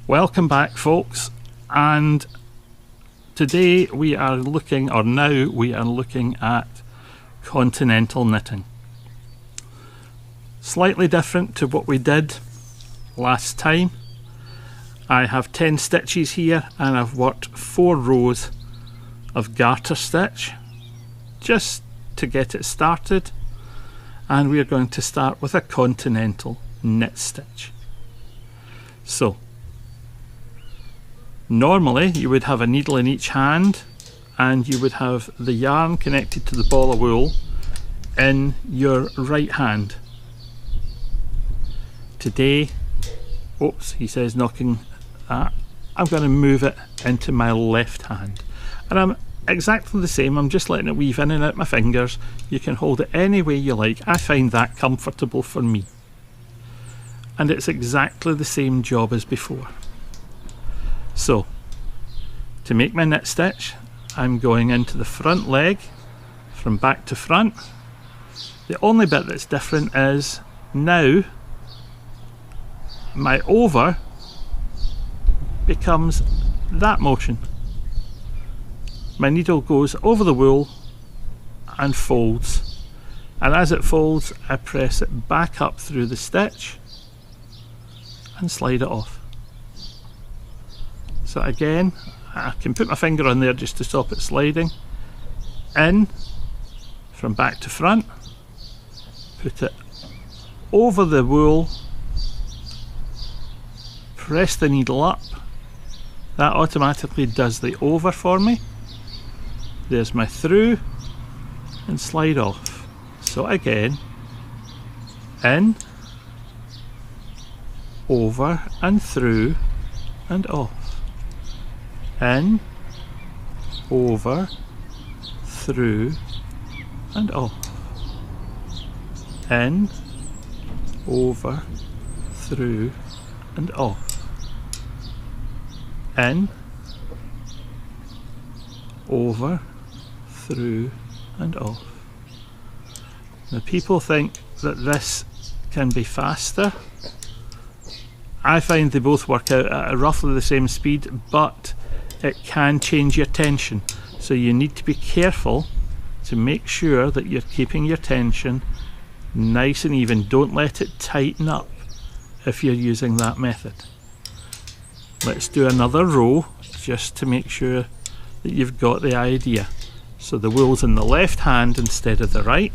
Welcome back, folks, and today we are looking, or now we are looking at Continental Knitting. Slightly different to what we did last time. I have 10 stitches here and I've worked 4 rows of garter stitch just to get it started, and we are going to start with a continental knit stitch. So normally you would have a needle in each hand and you would have the yarn connected to the ball of wool in your right hand. Today, oops, he says knocking that, I'm going to move it into my left hand, and I'm exactly the same. I'm just letting it weave in and out my fingers. You can hold it any way you like. I find that comfortable for me, and it's exactly the same job as before. So to make my knit stitch, I'm going into the front leg from back to front. The only bit that's different is now my over becomes that motion. My needle goes over the wool and folds, and as it folds I press it back up through the stitch and slide it off. So again, I can put my finger on there just to stop it sliding. In from back to front, put it over the wool, press the needle up. That automatically does the over for me. There's my through, and slide off. So again, in, over and through and off. In, over, through and off. In, over, through and off. In, over, through and off. Now people think that this can be faster. I find they both work out at roughly the same speed, but it can change your tension, so you need to be careful to make sure that you're keeping your tension nice and even. Don't let it tighten up if you're using that method. Let's do another row just to make sure that you've got the idea. So the wool's in the left hand instead of the right,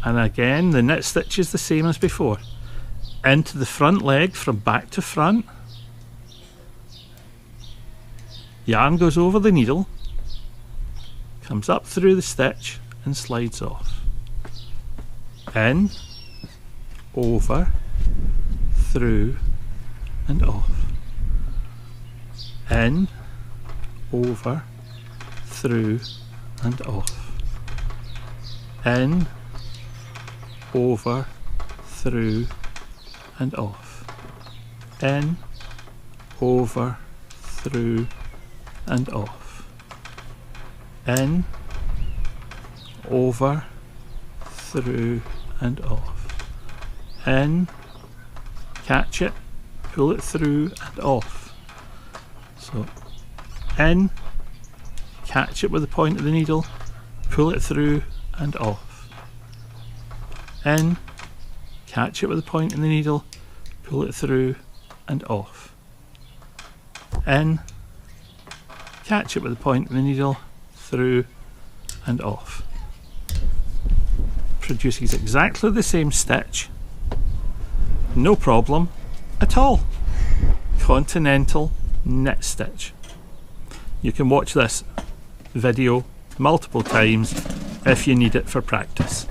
and again the knit stitch is the same as before. Into the front leg from back to front, yarn goes over the needle, comes up through the stitch and slides off. In, over, through and off. In, over, through and off. In, over, through and off. In, over, through and off. In, over, through and off. In, catch it, pull it through and off. So in, catch it with the point of the needle, pull it through and off. In, catch it with the point of the needle, pull it through and off. In, catch it with the point of the needle, through and off. Produces exactly the same stitch, no problem at all. Continental knit stitch. You can watch this video multiple times if you need it for practice.